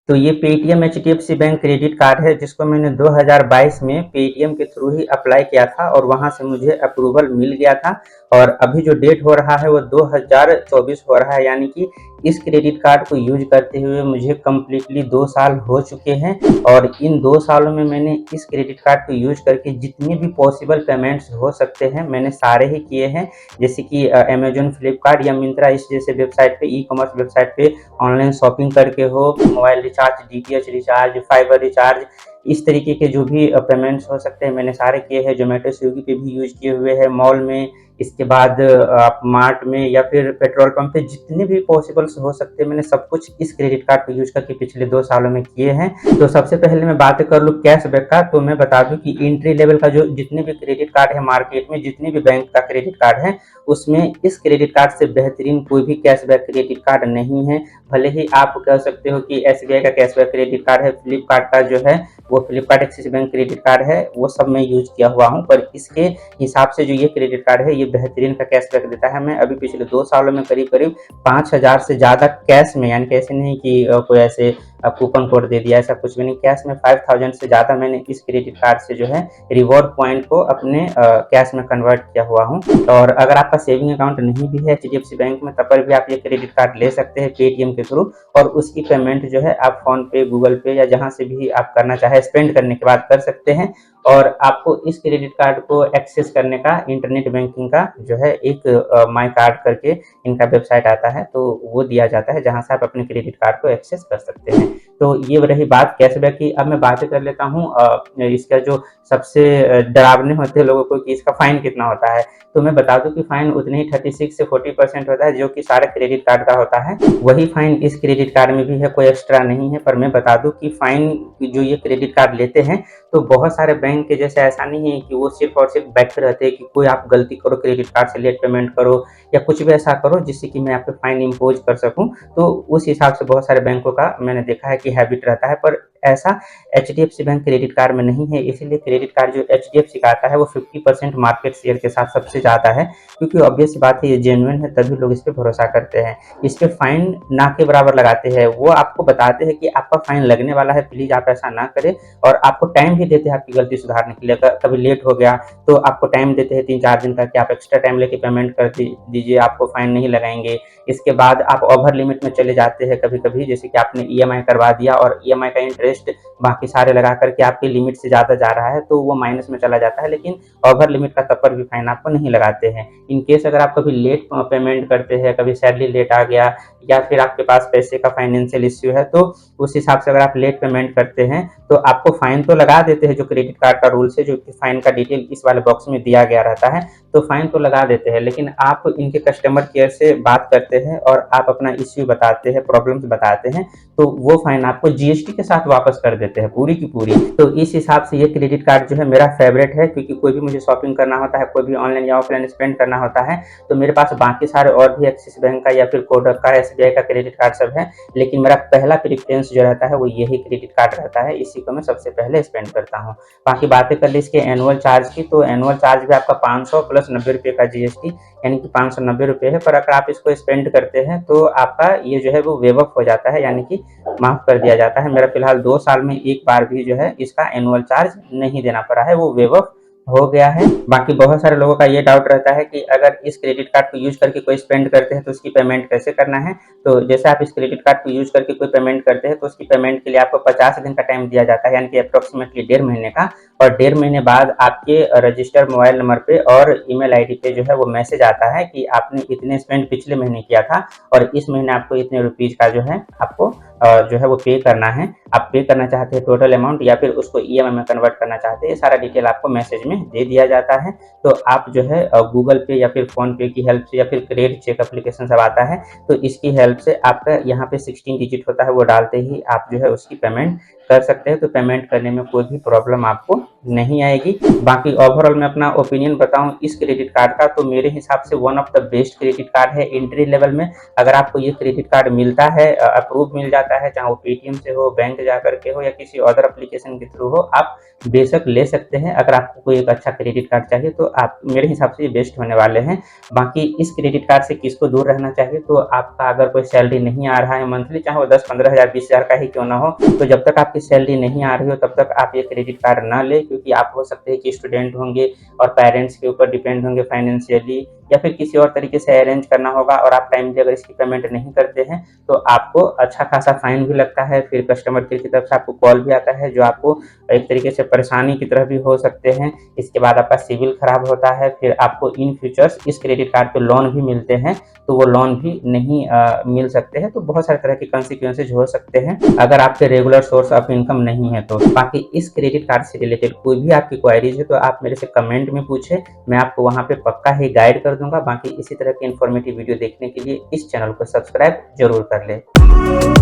तो ये Paytm HDFC bank credit card है जिसको मैंने 2022 में पेटीएम के थ्रू ही अप्लाई किया था और वहां से मुझे अप्रूवल मिल गया था। और अभी जो डेट हो रहा है वो 2024 हो रहा है, यानी कि इस क्रेडिट कार्ड को यूज करते हुए मुझे कम्प्लीटली 2 साल हो चुके हैं। और इन 2 सालों में मैंने इस क्रेडिट कार्ड को यूज करके जितने भी पॉसिबल पेमेंट्स हो सकते हैं मैंने सारे ही किए हैं। जैसे कि अमेजोन, फ्लिपकार्ट या मिंत्रा इस जैसे वेबसाइट पे, ई कॉमर्स वेबसाइट पे ऑनलाइन शॉपिंग करके हो, mobile recharge, DTH recharge, fibre recharge, इस तरीके के जो भी पेमेंट्स हो सकते हैं मैंने सारे किए हैं। जोमेटो, स्विगी पे भी यूज किए हुए हैं, मॉल में, इसके बाद आप मार्ट में या फिर पेट्रोल पंप पे जितने भी पॉसिबल्स हो सकते हैं मैंने सब कुछ इस क्रेडिट कार्ड को यूज करके पिछले 2 सालों में किए हैं। तो सबसे पहले मैं बात कर लूँ कैशबैक का, तो मैं बता दूं कि एंट्री लेवल का जो जितने भी क्रेडिट कार्ड है मार्केट में, जितने भी बैंक का क्रेडिट कार्ड है, उसमें इस क्रेडिट कार्ड से बेहतरीन कोई भी कैशबैक क्रेडिट कार्ड नहीं है। भले ही आप कह सकते हो कि एसबीआई का कैशबैक क्रेडिट कार्ड है, फ्लिपकार्ट का जो है वो Flipkart axis bank credit card है, वो सब मैं यूज किया हुआ हूँ, पर इसके हिसाब से जो ये क्रेडिट कार्ड है ये बेहतरीन का कैशबैक देता है। मैं अभी पिछले 2 सालों में करीब करीब 5,000 से ज़्यादा कैश में, यानी कि ऐसे नहीं कि कोई ऐसे कूपन कोड दे दिया, ऐसा कुछ भी नहीं, कैश में 5,000 से ज़्यादा मैंने इस क्रेडिट कार्ड से जो है रिवॉर्ड पॉइंट को अपने कैश में कन्वर्ट किया हुआ हूँ। और अगर आपका सेविंग अकाउंट नहीं भी है एचडीएफसी बैंक में तब पर भी आप ये क्रेडिट कार्ड ले सकते हैं पेटीएम के थ्रू, और उसकी पेमेंट जो है आप फोन पे, गूगल पे या जहाँ से भी आप करना चाहे स्पेंड करने के बाद कर सकते हैं। और आपको इस क्रेडिट कार्ड को एक्सेस करने का इंटरनेट बैंकिंग का जो है एक माई कार्ड करके इनका वेबसाइट आता है, तो वो दिया जाता है जहां से आप अपने क्रेडिट कार्ड को एक्सेस कर सकते हैं। तो ये रही बात कैशबैक की। अब मैं बात कर लेता हूँ इसका जो सबसे डरावने होते हैं लोगों को कि इसका फाइन कितना होता है। तो मैं बता दूं कि फाइन उतने ही 36 से 40% होता है जो कि सारे क्रेडिट कार्ड का होता है। वही फाइन इस क्रेडिट कार्ड में भी है, कोई एक्स्ट्रा नहीं है। पर मैं बता दूं कि फाइन जो ये क्रेडिट कार्ड लेते हैं तो बहुत सारे बैंक के जैसे ऐसा नहीं है कि वो सिर्फ और सिर्फ बैठे रहते हैं कि कोई आप गलती करो, क्रेडिट कार्ड से लेट पेमेंट करो या कुछ भी ऐसा करो जिससे कि मैं आप पे फाइन इम्पोज कर सकूं। तो उस हिसाब से बहुत सारे बैंकों का मैंने देखा है कि हैबिट रहता है, पर ऐसा एचडीएफसी बैंक क्रेडिट कार्ड में नहीं है। इसीलिए क्रेडिट कार्ड जो एचडीएफसी का आता है वो 50% मार्केट शेयर के साथ सबसे ज़्यादा है, क्योंकि ऑब्वियस बात है ये जेन्युइन है तभी लोग इस पर भरोसा करते हैं। इस पर फाइन ना के बराबर लगाते हैं, वो आपको बताते हैं कि आपका फाइन लगने वाला है, प्लीज़ आप ऐसा ना करें। और आपको टाइम भी देते हैं आपकी गलती सुधारने के लिए। कभी लेट हो गया तो आपको टाइम देते हैं 3-4 दिन का कि आप एक्स्ट्रा टाइम लेके पेमेंट कर दीजिए, आपको फाइन नहीं लगाएंगे। इसके बाद आप ओवर लिमिट में चले जाते हैं कभी कभी, जैसे कि आपने ईएमआई करवा दिया और ईएमआई का इंटरेस्ट बाकी सारे लगा करके आपकी लिमिट से ज़्यादा जा रहा है तो वो माइनस में चला जाता है, लेकिन ओवर लिमिट का तब पर भी फाइन आपको नहीं लगाते हैं। इन केस अगर आप कभी लेट पेमेंट करते हैं, कभी सैलरी लेट आ गया या फिर आपके पास पैसे का फाइनेंशियल इश्यू है, तो उस हिसाब से अगर आप लेट पेमेंट करते हैं तो आपको फाइन तो लगा देते हैं। जो क्रेडिट कार्ड का रूल्स है, जो फाइन का डिटेल इस वाले बॉक्स में दिया गया रहता है, तो फाइन तो लगा देते हैं, लेकिन आप इनके कस्टमर केयर से बात करते हैं और आप अपना इश्यू बताते हैं, प्रॉब्लम्स बताते हैं, तो वो फाइन आपको जीएसटी के साथ वापस कर देते हैं पूरी की पूरी। तो इस हिसाब से ये क्रेडिट कार्ड जो है मेरा फेवरेट है, क्योंकि कोई भी मुझे शॉपिंग करना होता है, कोई भी ऑनलाइन या ऑफलाइन स्पेंड करना होता है, तो मेरे पास बाकी सारे और भी एक्सिस बैंक का या फिर कोटक का, एसबीआई का क्रेडिट कार्ड सब है, लेकिन मेरा पहला प्रेफरेंस जो रहता है वो यही क्रेडिट कार्ड रहता है, इसी को मैं सबसे पहले स्पेंड करता हूँ। बाकी बातें कर ली इसके एनुअल चार्ज की, तो एनुअल चार्ज भी आपका 500 प्लस 90 रुपये का जीएसटी, यानी कि 590 रुपये है। पर अगर आप इसको स्पेंड करते हैं तो आपका ये जो है वो वेव ऑफ हो जाता है, यानी कि माफ कर दिया जाता है। मेरा फिलहाल 2 साल में एक बार भी जो है इसका एनुअल चार्ज नहीं देना पड़ा है, वो वेव ऑफ हो गया है। बाकी बहुत सारे लोगों का ये डाउट रहता है कि अगर इस क्रेडिट कार्ड को यूज करके कोई स्पेंड करते हैं तो उसकी पेमेंट कैसे करना है। तो जैसे आप इस क्रेडिट कार्ड को यूज करके कोई पेमेंट करते हैं तो उसकी पेमेंट के लिए आपको 50 दिन का टाइम दिया जाता है, यानी कि अप्रोक्सीमेटली 1.5 महीने का। और 1.5 महीने बाद आपके रजिस्टर्ड मोबाइल नंबर पे और ईमेल आईडी पे जो है वो मैसेज आता है कि आपने इतने स्पेंड पिछले महीने किया था और इस महीने आपको इतने रुपीज का जो है आपको जो है वो पे करना है। आप पे करना चाहते हैं टोटल अमाउंट या फिर उसको ईएमआई में कन्वर्ट करना चाहते हैं, ये सारा डिटेल आपको मैसेज में दे दिया जाता है। तो आप जो है गूगल पे या फिर फोन पे की हेल्प से या फिर क्रेडिट चेक एप्लीकेशन सब आता है, तो इसकी हेल्प से आपका यहाँ पे 16 डिजिट होता है, वो डालते ही आप जो है उसकी पेमेंट कर सकते हैं। तो पेमेंट करने में कोई भी प्रॉब्लम आपको नहीं आएगी। बाकी ओवरऑल मैं अपना ओपिनियन बताऊं इस क्रेडिट कार्ड का, तो मेरे हिसाब से one of the best credit card है एंट्री लेवल में। अगर आपको ये क्रेडिट कार्ड मिलता है, अप्रूव मिल जाता है, चाहे वो पेटीएम से हो, बैंक जा करके हो या किसी अदर एप्लीकेशन के थ्रू हो, आप बेशक ले सकते हैं। अगर आपको कोई एक अच्छा क्रेडिट कार्ड चाहिए तो आप, मेरे हिसाब से ये बेस्ट होने वाले हैं। बाकी इस क्रेडिट कार्ड से किसको दूर रहना चाहिए, तो आपका अगर कोई सैलरी नहीं आ रहा है मंथली, चाहे वो 10-15 हज़ार 20 हज़ार का ही क्यों ना हो, तो जब तक आपकी सैलरी नहीं आ रही हो तब तक आप ये क्रेडिट कार्ड ना लें, क्योंकि आप हो सकते हैं कि स्टूडेंट होंगे और पेरेंट्स के ऊपर डिपेंड होंगे फाइनेंशियली, या फिर किसी और तरीके से अरेंज करना होगा और आप टाइमली अगर इसकी पेमेंट नहीं करते हैं तो आपको अच्छा खासा फाइन भी लगता है। फिर कस्टमर केयर की तरफ से आपको कॉल भी आता है, जो आपको एक तरीके से परेशानी की तरह भी हो सकते हैं। इसके बाद आपका सिविल खराब होता है, फिर आपको इन फ्यूचर्स इस क्रेडिट कार्ड पे लोन भी मिलते हैं, तो वो लोन भी नहीं मिल सकते हैं। तो बहुत सारे तरह के कॉन्सिक्वेंसेज हो सकते हैं अगर आपके रेगुलर सोर्स ऑफ इनकम नहीं है तो। बाकी इस क्रेडिट कार्ड से रिलेटेड कोई भी आपकी क्वायरीज है तो आप मेरे से कमेंट में पूछे, मैं आपको वहाँ पे पक्का ही गाइड कर दूंगा। बाकी इसी तरह की इन्फॉर्मेटिव वीडियो देखने के लिए इस चैनल को सब्सक्राइब जरूर कर ले।